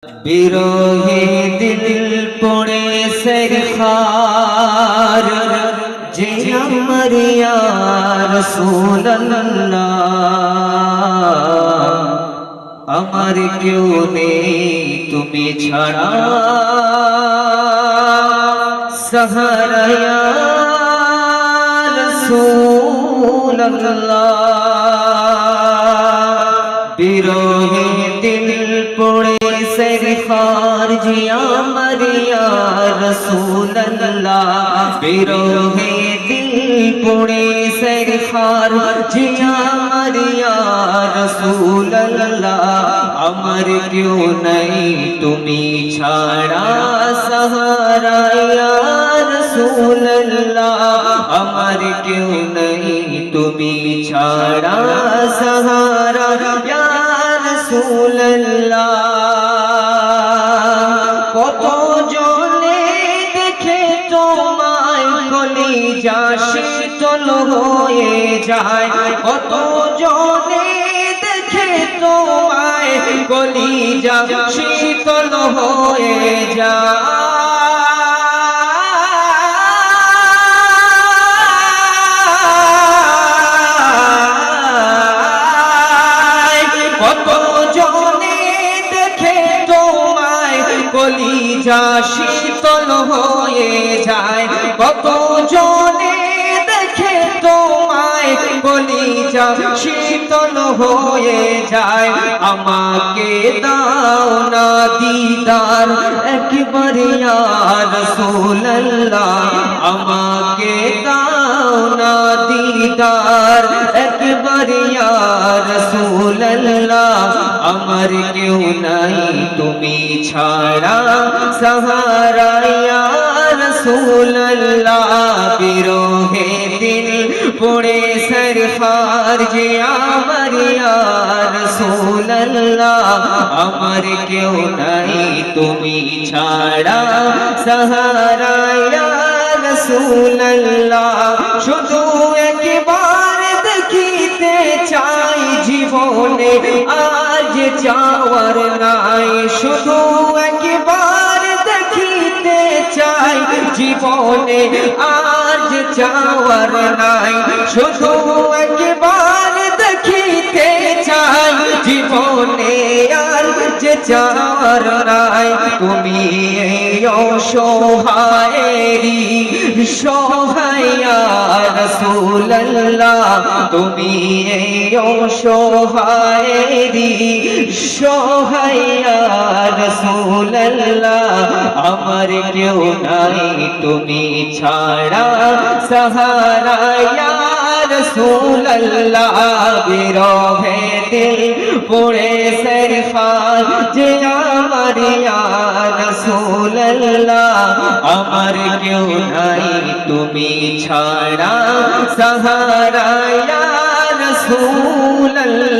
বিরহে দিল পড়ে সরখার যে আমার ইয়া রাসূলুল্লাহ আমার কেউ নেই তুমি ছাড়া সাহারা ইয়া রাসূলুল্লাহ বিরহে দিল পড়ে সরখার যে আমার ইয়া রাসূলুল্লাহ বিরহে দিল পড়ে সরখার যে আমার ইয়া রাসূলুল্লাহ আমার কেউ নাই তুমি ছাড়া সাহারা ইয়া রাসূলুল্লাহ আমার কেউ নাই তুমি ছাড়া সাহারা ইয়া রাসূলুল্লাহ কত জনে দেখে তোমায় কলিজা শীতল হয়ে যায় কত জনে দেখে তোমায় কলিজা শীতল হয়ে যায় কত জনে দেখে তোমায় কলিজা শীতল হয়ে যায় কত জনে দেখে তোমায় কলিজা শীতল হয়ে যায় আমাকে দাও না দিদার একবার ইয়া রাসূলুল্লাহ আমাকে দাও না দিদার একবার ইয়া রাসূলুল্লাহ আমার কেউ নাই তুমি ছাড়া সাহারা ইয়া রাসূলুল্লাহ বিরহে দিল পড়ে সরখার যে আমার ইয়া রাসূলুল্লাহ আমার কেউ নাই তুমি ছাড়া সাহারা ইয়া রাসূলুল্লাহ শুধু একবার দেখিতে চাই জীবনে আজ চাওয়ার নাই শুধু একবার দেখিতে চাই জীবনে আজ চাওয়ার নাই শুধু একবার দেখিতে চাই জীবনে আর যে চাওয়ার নাই তুমি এই অসহায়েরই সহায় ইয়া রাসূলুল্লাহ তুমি এই অসহায়েরই সহায় ইয়া রাসূলুল্লাহ আমার কেউ নাই তুমি ছাড়া সাহারা ইয়া রাসূলুল্লাহ বিরহে দিল পড়ে সরখার যে আমার ইয়া রাসূলুল্লাহ আমার কেউ নাই তুমি ছাড়া সাহারা ইয়া রাসূলুল্লাহ